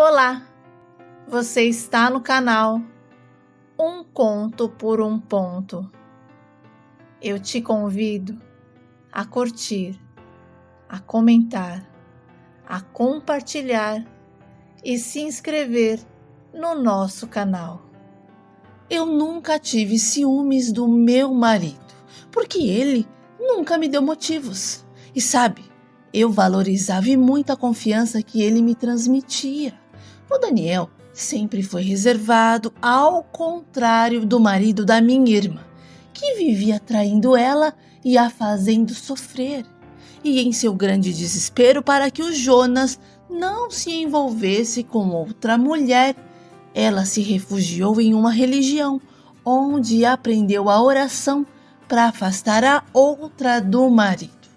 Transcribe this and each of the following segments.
Olá, você está no canal Um Conto por um Ponto. Eu te convido a curtir, a comentar, a compartilhar e se inscrever no nosso canal. Eu nunca tive ciúmes do meu marido, porque ele nunca me deu motivos. E sabe, eu valorizava muito a confiança que ele me transmitia. O Daniel sempre foi reservado, ao contrário do marido da minha irmã, que vivia traindo ela e a fazendo sofrer. E em seu grande desespero para que o Jonas não se envolvesse com outra mulher, ela se refugiou em uma religião, onde aprendeu a oração para afastar a outra do marido.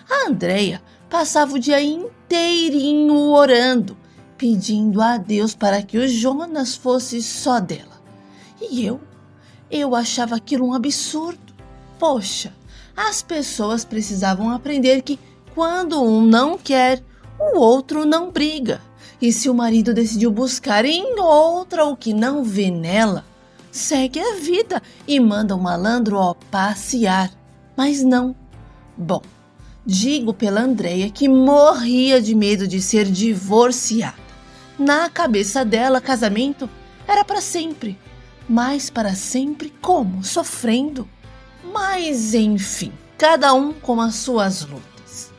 A Andréia passava o dia inteirinho orando, pedindo a Deus para que o Jonas fosse só dela. E eu achava aquilo um absurdo. Poxa, as pessoas precisavam aprender que quando um não quer, o outro não briga. E se o marido decidiu buscar em outra o que não vê nela, segue a vida e manda o malandro passear. Mas não. Bom, digo pela Andréia que morria de medo de ser divorciada. Na cabeça dela, casamento era para sempre. Mas para sempre como? Sofrendo? Mas enfim, cada um com as suas lutas.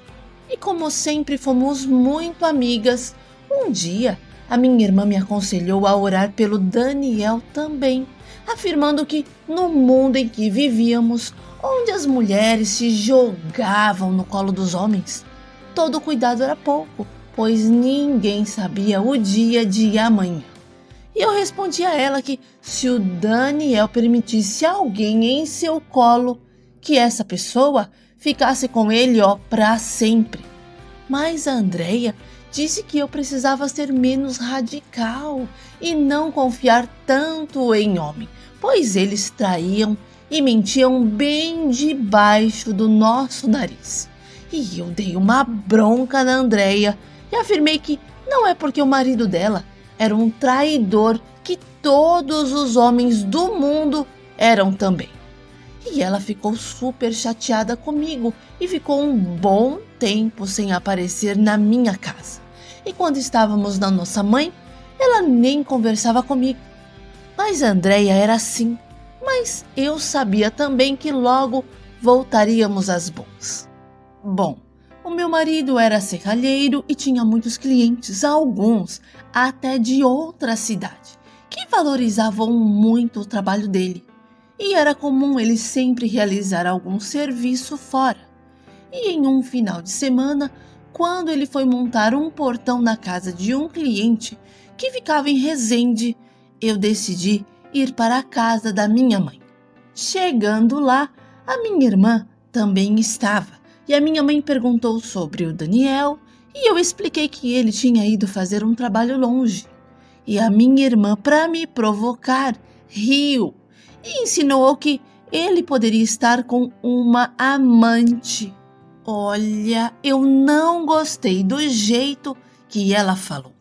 E como sempre fomos muito amigas, um dia a minha irmã me aconselhou a orar pelo Daniel também, afirmando que no mundo em que vivíamos, onde as mulheres se jogavam no colo dos homens, todo cuidado era pouco, pois ninguém sabia o dia de amanhã. E eu respondi a ela que se o Daniel permitisse alguém em seu colo, que essa pessoa ficasse com ele para sempre. Mas a Andréia disse que eu precisava ser menos radical e não confiar tanto em homem, pois eles traíam e mentiam bem debaixo do nosso nariz. E eu dei uma bronca na Andréia e afirmei que não é porque o marido dela era um traidor que todos os homens do mundo eram também. E ela ficou super chateada comigo e ficou um bom tempo sem aparecer na minha casa. E quando estávamos na nossa mãe, ela nem conversava comigo. Mas a Andréia era assim. Mas eu sabia também que logo voltaríamos às boas. Bom, o meu marido era serralheiro e tinha muitos clientes, alguns até de outra cidade, que valorizavam muito o trabalho dele. E era comum ele sempre realizar algum serviço fora. E em um final de semana, quando ele foi montar um portão na casa de um cliente que ficava em Resende, eu decidi ir para a casa da minha mãe. Chegando lá, a minha irmã também estava. E a minha mãe perguntou sobre o Daniel e eu expliquei que ele tinha ido fazer um trabalho longe. E a minha irmã, para me provocar, riu e insinuou que ele poderia estar com uma amante. Olha, eu não gostei do jeito que ela falou.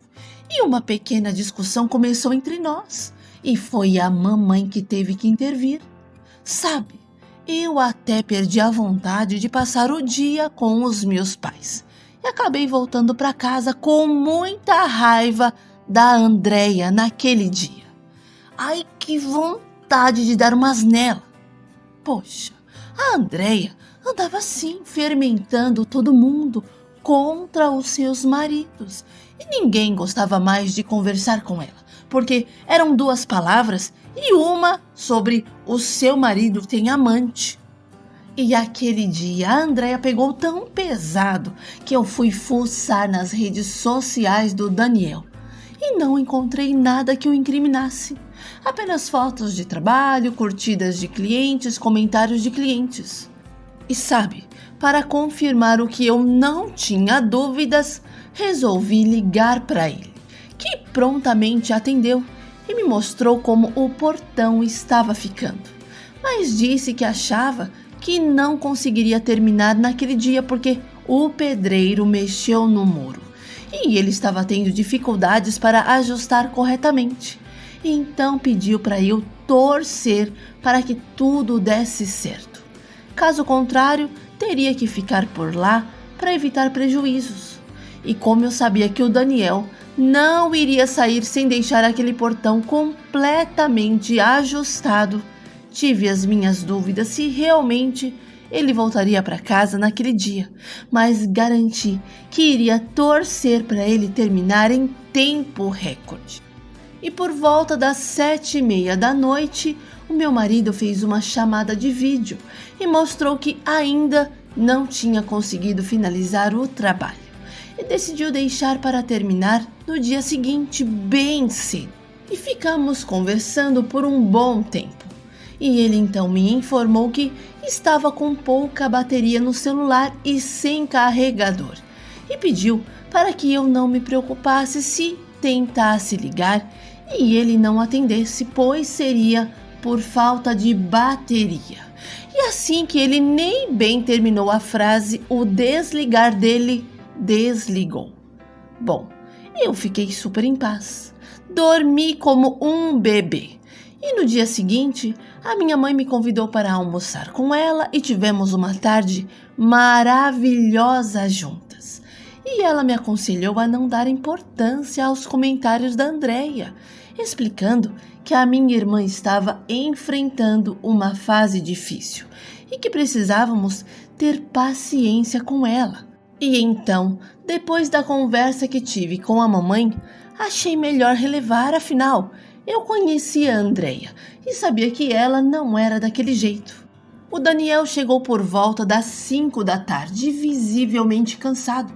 E uma pequena discussão começou entre nós. E foi a mamãe que teve que intervir. Sabe, eu até perdi a vontade de passar o dia com os meus pais. E acabei voltando para casa com muita raiva da Andréia naquele dia. Ai, que vontade de dar umas nela. Poxa, a Andréia andava assim, fermentando todo mundo contra os seus maridos. E ninguém gostava mais de conversar com ela, porque eram duas palavras e uma sobre o seu marido tem amante. E aquele dia a Andréia pegou tão pesado que eu fui fuçar nas redes sociais do Daniel e não encontrei nada que o incriminasse. Apenas fotos de trabalho, curtidas de clientes, comentários de clientes. E sabe, para confirmar o que eu não tinha dúvidas, resolvi ligar para ele, que prontamente atendeu e me mostrou como o portão estava ficando. Mas disse que achava que não conseguiria terminar naquele dia porque o pedreiro mexeu no muro e ele estava tendo dificuldades para ajustar corretamente. Então pediu para eu torcer para que tudo desse certo. Caso contrário, teria que ficar por lá para evitar prejuízos. E como eu sabia que o Daniel não iria sair sem deixar aquele portão completamente ajustado, tive as minhas dúvidas se realmente ele voltaria para casa naquele dia, mas garanti que iria torcer para ele terminar em tempo recorde. E por volta das 7:30 da noite, o meu marido fez uma chamada de vídeo e mostrou que ainda não tinha conseguido finalizar o trabalho e decidiu deixar para terminar no dia seguinte, bem cedo. E ficamos conversando por um bom tempo. E ele então me informou que estava com pouca bateria no celular e sem carregador. E pediu para que eu não me preocupasse se tentasse ligar e ele não atendesse, pois seria por falta de bateria. E assim que ele nem bem terminou a frase, o desligar dele desligou. Bom, eu fiquei super em paz. Dormi como um bebê. E no dia seguinte, a minha mãe me convidou para almoçar com ela e tivemos uma tarde maravilhosa juntas. E ela me aconselhou a não dar importância aos comentários da Andreia, explicando que a minha irmã estava enfrentando uma fase difícil e que precisávamos ter paciência com ela. E então, depois da conversa que tive com a mamãe, achei melhor relevar, afinal, eu conhecia a Andreia e sabia que ela não era daquele jeito. O Daniel chegou por volta das 5 da tarde, visivelmente cansado,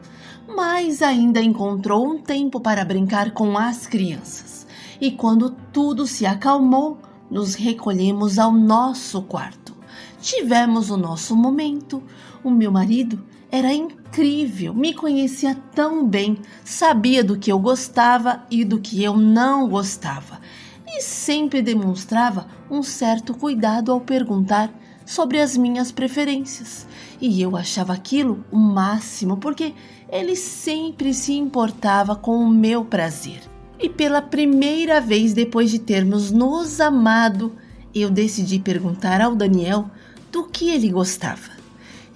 mas ainda encontrou um tempo para brincar com as crianças. E quando tudo se acalmou, nos recolhemos ao nosso quarto. Tivemos o nosso momento. O meu marido era incrível, me conhecia tão bem, sabia do que eu gostava e do que eu não gostava. E sempre demonstrava um certo cuidado ao perguntar sobre as minhas preferências. E eu achava aquilo o máximo, porque ele sempre se importava com o meu prazer. E pela primeira vez depois de termos nos amado, eu decidi perguntar ao Daniel do que ele gostava.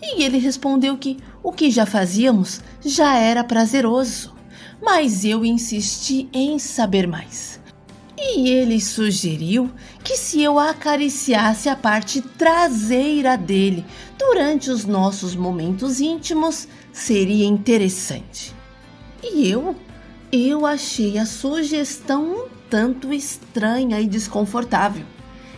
E ele respondeu que o que já fazíamos já era prazeroso, mas eu insisti em saber mais. E ele sugeriu que se eu acariciasse a parte traseira dele durante os nossos momentos íntimos, seria interessante. E eu achei a sugestão um tanto estranha e desconfortável.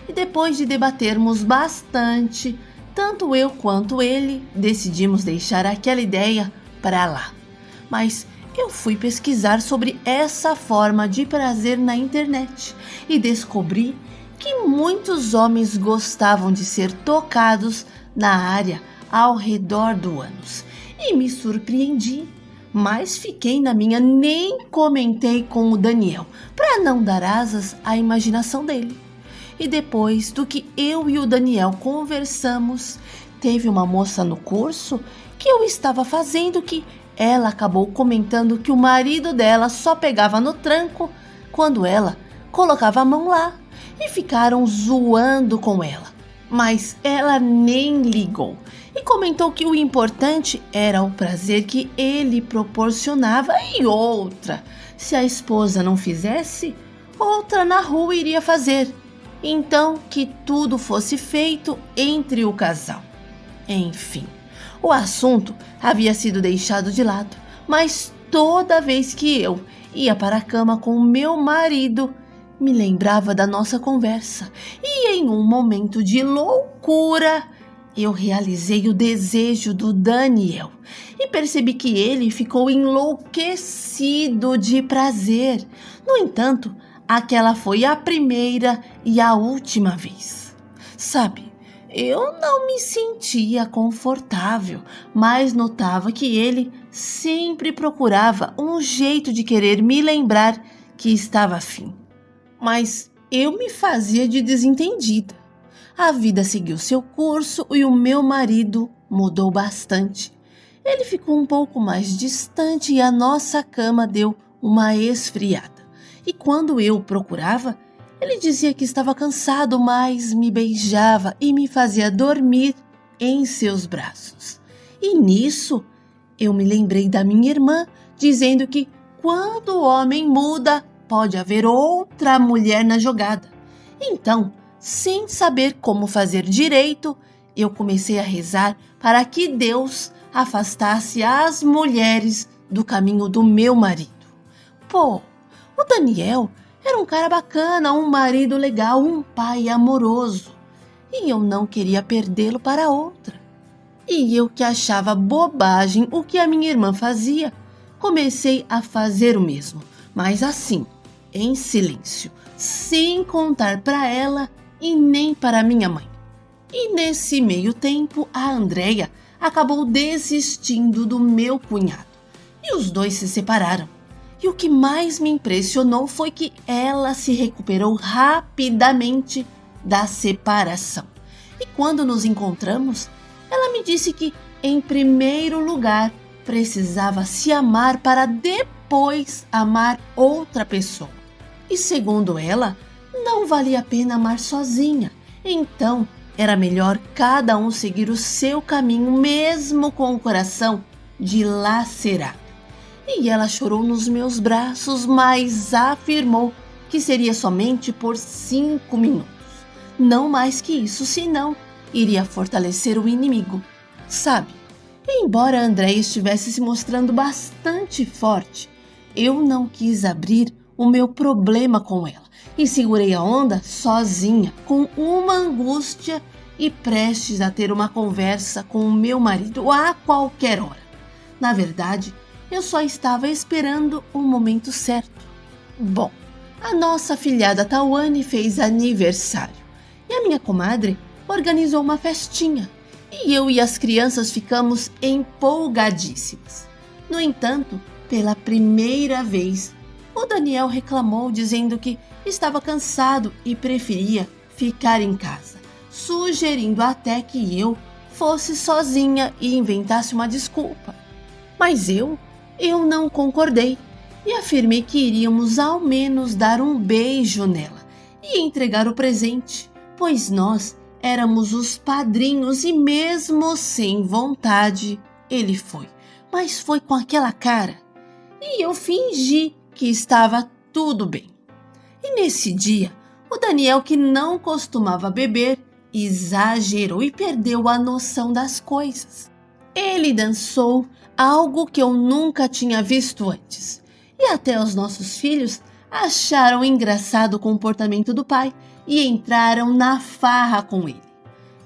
E depois de debatermos bastante, tanto eu quanto ele decidimos deixar aquela ideia para lá. Mas eu fui pesquisar sobre essa forma de prazer na internet e descobri que muitos homens gostavam de ser tocados na área ao redor do ânus. E me surpreendi, mas fiquei na minha, nem comentei com o Daniel para não dar asas à imaginação dele. E depois do que eu e o Daniel conversamos, teve uma moça no curso que eu estava fazendo que ela acabou comentando que o marido dela só pegava no tranco quando ela colocava a mão lá e ficaram zoando com ela. Mas ela nem ligou e comentou que o importante era o prazer que ele proporcionava e outra. Se a esposa não fizesse, outra na rua iria fazer. Então, que tudo fosse feito entre o casal. Enfim, o assunto havia sido deixado de lado, mas toda vez que eu ia para a cama com o meu marido, me lembrava da nossa conversa e em um momento de loucura, eu realizei o desejo do Daniel e percebi que ele ficou enlouquecido de prazer. No entanto, aquela foi a primeira e a última vez. Sabe, eu não me sentia confortável, mas notava que ele sempre procurava um jeito de querer me lembrar que estava afim. Mas eu me fazia de desentendida. A vida seguiu seu curso e o meu marido mudou bastante. ele ficou um pouco mais distante e a nossa cama deu uma esfriada. E quando eu o procurava, ele dizia que estava cansado, mas me beijava e me fazia dormir em seus braços. E nisso, eu me lembrei da minha irmã, dizendo que quando o homem muda, pode haver outra mulher na jogada. Então, sem saber como fazer direito, eu comecei a rezar para que Deus afastasse as mulheres do caminho do meu marido. Pô, o Daniel era um cara bacana, um marido legal, um pai amoroso. E eu não queria perdê-lo para outra. E eu que achava bobagem o que a minha irmã fazia, comecei a fazer o mesmo, mas assim, em silêncio, sem contar para ela e nem para minha mãe. E nesse meio tempo, a Andréia acabou desistindo do meu cunhado e os dois se separaram. E o que mais me impressionou foi que ela se recuperou rapidamente da separação. E quando nos encontramos, ela me disse que, em primeiro lugar, precisava se amar para depois amar outra pessoa. E segundo ela, não valia a pena amar sozinha. Então, era melhor cada um seguir o seu caminho, mesmo com o coração dilacerado. E ela chorou nos meus braços, mas afirmou que seria somente por 5 minutos. Não mais que isso, senão iria fortalecer o inimigo. Sabe, embora a Andréia estivesse se mostrando bastante forte, eu não quis abrir o meu problema com ela e segurei a onda sozinha, com uma angústia e prestes a ter uma conversa com o meu marido a qualquer hora. Na verdade, eu só estava esperando o momento certo. Bom, a nossa filhada Tawane fez aniversário e a minha comadre organizou uma festinha e eu e as crianças ficamos empolgadíssimas. No entanto, pela primeira vez, o Daniel reclamou dizendo que estava cansado e preferia ficar em casa, sugerindo até que eu fosse sozinha e inventasse uma desculpa. Mas eu não concordei e afirmei que iríamos ao menos dar um beijo nela e entregar o presente, pois nós éramos os padrinhos e mesmo sem vontade ele foi, mas foi com aquela cara e eu fingi que estava tudo bem. E nesse dia, o Daniel, que não costumava beber, exagerou e perdeu a noção das coisas. Ele dançou algo que eu nunca tinha visto antes. E até os nossos filhos acharam engraçado o comportamento do pai e entraram na farra com ele.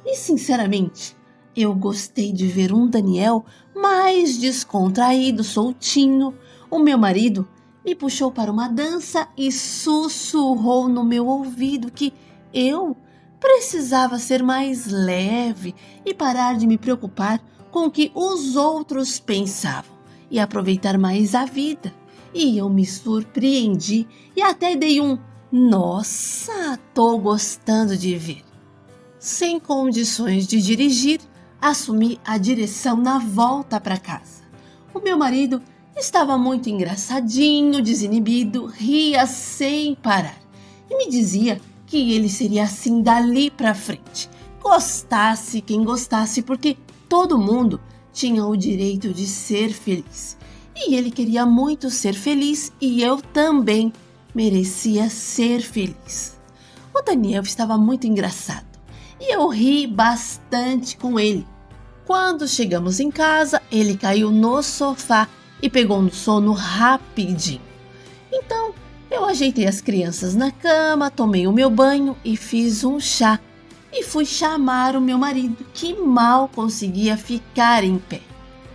E sinceramente, eu gostei de ver um Daniel mais descontraído, soltinho. O meu marido me puxou para uma dança e sussurrou no meu ouvido que eu precisava ser mais leve e parar de me preocupar com o que os outros pensavam e aproveitar mais a vida. E eu me surpreendi e até dei um "Nossa, tô gostando de ver". Sem condições de dirigir, assumi a direção na volta para casa. O meu marido estava muito engraçadinho, desinibido, ria sem parar e me dizia que ele seria assim dali para frente. Gostasse quem gostasse, porque todo mundo tinha o direito de ser feliz. E ele queria muito ser feliz e eu também merecia ser feliz. O Daniel estava muito engraçado e eu ri bastante com ele. Quando chegamos em casa, ele caiu no sofá e pegou no sono rapidinho. Então, eu ajeitei as crianças na cama, tomei o meu banho e fiz um chá. E fui chamar o meu marido, que mal conseguia ficar em pé.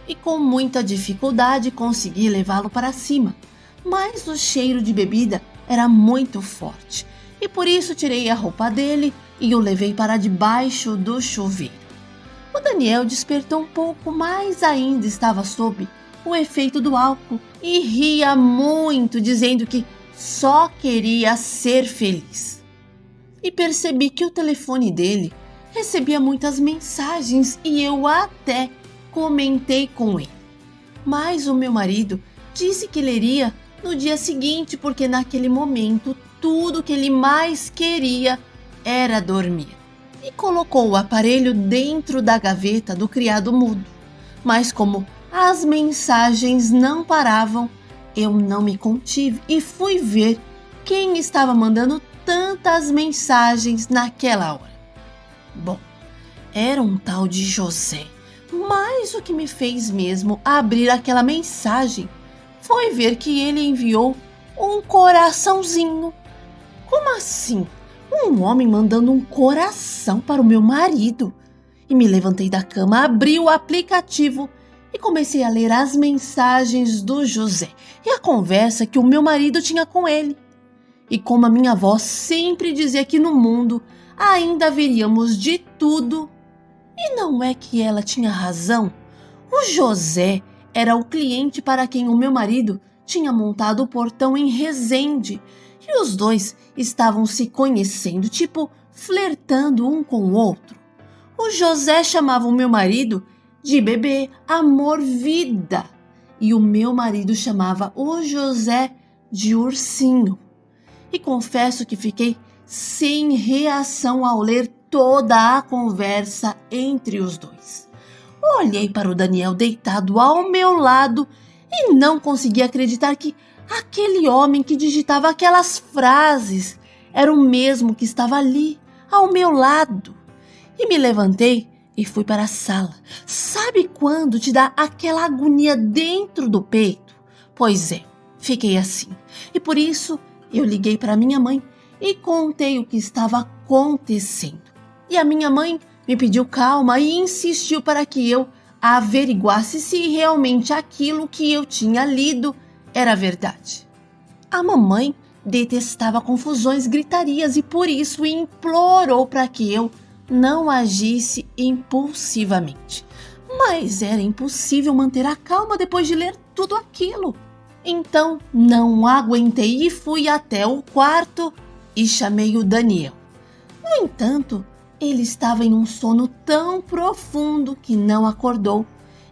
E com muita dificuldade consegui levá-lo para cima. Mas o cheiro de bebida era muito forte. E por isso tirei a roupa dele e o levei para debaixo do chuveiro. O Daniel despertou um pouco, mas ainda estava sob o efeito do álcool e ria muito, dizendo que só queria ser feliz. E percebi que o telefone dele recebia muitas mensagens e eu até comentei com ele. Mas o meu marido disse que leria no dia seguinte, porque naquele momento tudo que ele mais queria era dormir. E colocou o aparelho dentro da gaveta do criado mudo. Mas como as mensagens não paravam, eu não me contive e fui ver quem estava mandando tantas mensagens naquela hora. Bom, era um tal de José, mas o que me fez mesmo abrir aquela mensagem foi ver que ele enviou um coraçãozinho. Como assim? Um homem mandando um coração para o meu marido? E me levantei da cama, abri o aplicativo e comecei a ler as mensagens do José e a conversa que o meu marido tinha com ele. E como a minha avó sempre dizia que no mundo ainda veríamos de tudo, e não é que ela tinha razão, o José era o cliente para quem o meu marido tinha montado o portão em Resende, e os dois estavam se conhecendo, tipo flertando um com o outro. O José chamava o meu marido de bebê, amor, vida, e o meu marido chamava o José de ursinho. E confesso que fiquei sem reação ao ler toda a conversa entre os dois. Olhei para o Daniel deitado ao meu lado e não consegui acreditar que aquele homem que digitava aquelas frases era o mesmo que estava ali, ao meu lado. E me levantei e fui para a sala. Sabe quando te dá aquela agonia dentro do peito? Pois é, fiquei assim. E por isso eu liguei para minha mãe e contei o que estava acontecendo. E a minha mãe me pediu calma e insistiu para que eu averiguasse se realmente aquilo que eu tinha lido era verdade. A mamãe detestava confusões, gritarias e por isso implorou para que eu não agisse impulsivamente. Mas era impossível manter a calma depois de ler tudo aquilo. Então não aguentei e fui até o quarto e chamei o Daniel. No entanto, ele estava em um sono tão profundo que não acordou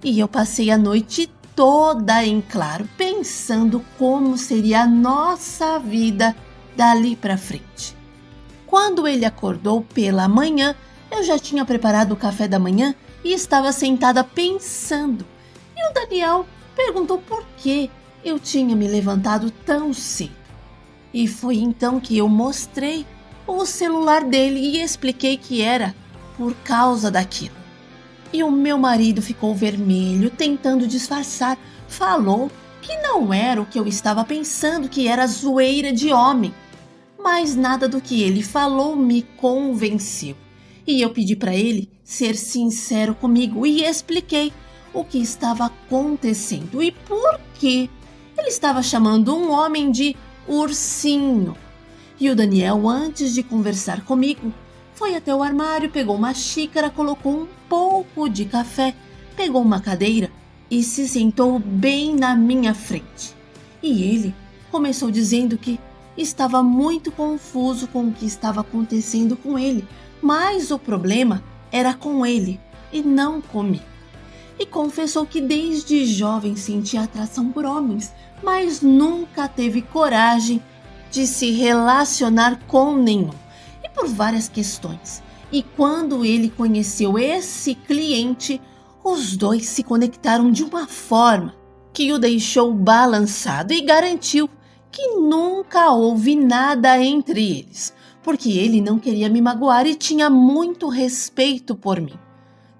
e eu passei a noite toda em claro, pensando como seria a nossa vida dali para frente. Quando ele acordou pela manhã, eu já tinha preparado o café da manhã e estava sentada pensando. E o Daniel perguntou por que eu tinha me levantado tão cedo. E foi então que eu mostrei o celular dele e expliquei que era por causa daquilo. E o meu marido ficou vermelho, tentando disfarçar. Falou que não era o que eu estava pensando, que era zoeira de homem. Mas nada do que ele falou me convenceu. E eu pedi para ele ser sincero comigo e expliquei o que estava acontecendo e por que ele estava chamando um homem de ursinho. E o Daniel, antes de conversar comigo, foi até o armário, pegou uma xícara, colocou um pouco de café, pegou uma cadeira e se sentou bem na minha frente. E ele começou dizendo que estava muito confuso com o que estava acontecendo com ele, mas o problema era com ele e não comigo. E confessou que desde jovem sentia atração por homens, mas nunca teve coragem de se relacionar com nenhum, e por várias questões. E quando ele conheceu esse cliente, os dois se conectaram de uma forma que o deixou balançado e garantiu que nunca houve nada entre eles, porque ele não queria me magoar e tinha muito respeito por mim.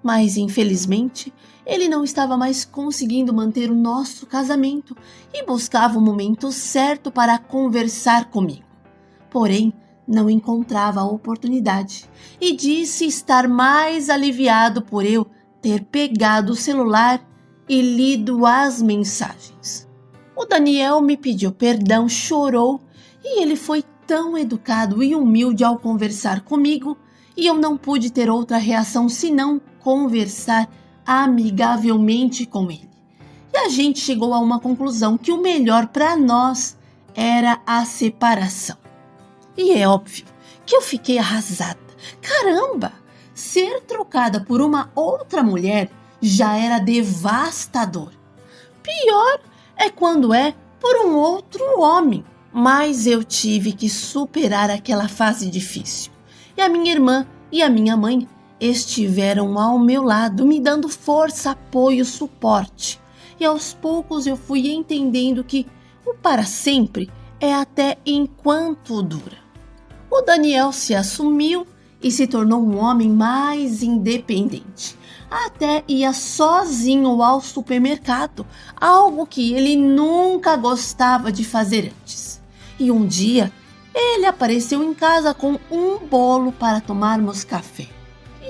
Mas, infelizmente, ele não estava mais conseguindo manter o nosso casamento e buscava o momento certo para conversar comigo. Porém, não encontrava a oportunidade e disse estar mais aliviado por eu ter pegado o celular e lido as mensagens. O Daniel me pediu perdão, chorou e ele foi tão educado e humilde ao conversar comigo e eu não pude ter outra reação senão conversar amigavelmente com ele. E a gente chegou a uma conclusão que o melhor para nós era a separação. E é óbvio que eu fiquei arrasada. Caramba! Ser trocada por uma outra mulher já era devastador. Pior é quando é por um outro homem. Mas eu tive que superar aquela fase difícil. E a minha irmã e a minha mãe estiveram ao meu lado, me dando força, apoio, suporte. E aos poucos eu fui entendendo que o para sempre é até enquanto dura. O Daniel se assumiu e se tornou um homem mais independente. Até ia sozinho ao supermercado, algo que ele nunca gostava de fazer antes. E um dia, ele apareceu em casa com um bolo para tomarmos café.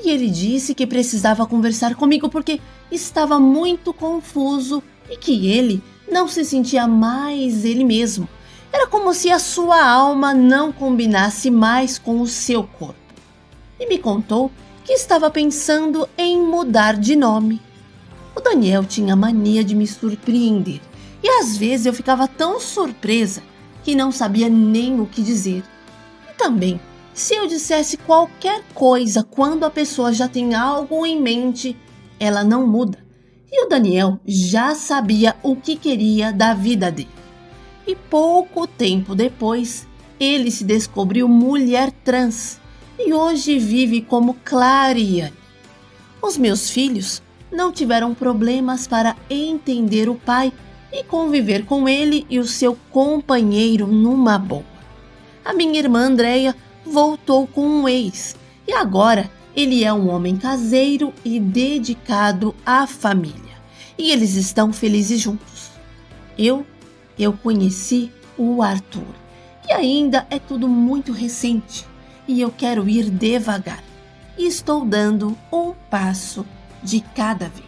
E ele disse que precisava conversar comigo porque estava muito confuso e que ele não se sentia mais ele mesmo. Era como se a sua alma não combinasse mais com o seu corpo. E me contou que estava pensando em mudar de nome. O Daniel tinha mania de me surpreender e às vezes eu ficava tão surpresa que não sabia nem o que dizer. E também, se eu dissesse qualquer coisa quando a pessoa já tem algo em mente, ela não muda. E o Daniel já sabia o que queria da vida dele. E pouco tempo depois, ele se descobriu mulher trans e hoje vive como Clariane. Os meus filhos não tiveram problemas para entender o pai e conviver com ele e o seu companheiro numa boa. A minha irmã Andréia voltou com um ex e agora ele é um homem caseiro e dedicado à família. E eles estão felizes juntos. Eu conheci o Arthur e ainda é tudo muito recente e eu quero ir devagar. E estou dando um passo de cada vez.